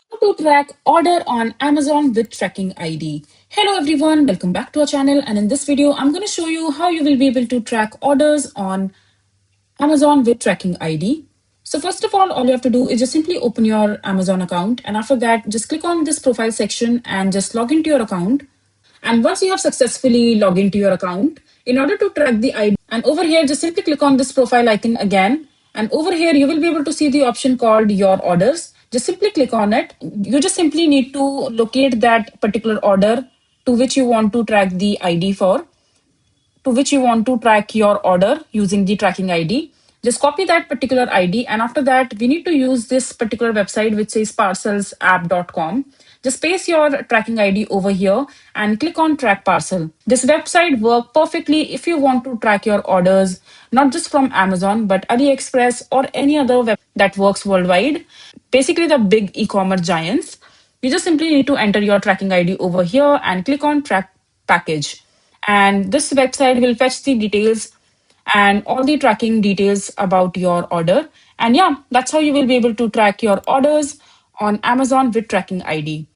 How to track order on Amazon with tracking ID. Hello everyone, welcome back to our channel, and in this video I'm going to show you how you will be able to track orders on Amazon with tracking ID. So first of all you have to do is just simply open your Amazon account, and after that just click on this profile section and just log into your account. And once you have successfully logged into your account, in order to track the ID, and over here, just simply click on this profile icon again. And over here, you will be able to see the option called Your Orders. Just simply click on it. You just simply need to locate that particular order to which you want to track the ID for, to which you want to track your order using the tracking ID. Just copy that particular ID, and after that, we need to use this particular website which says parcelsapp.com. Just paste your tracking ID over here and click on track parcel. This website works perfectly if you want to track your orders, not just from Amazon, but AliExpress or any other web that works worldwide. Basically, the big e commerce giants. You just simply need to enter your tracking ID over here and click on track package. And this website will fetch the details and all the tracking details about your order. And yeah, that's how you will be able to track your orders on Amazon with tracking ID.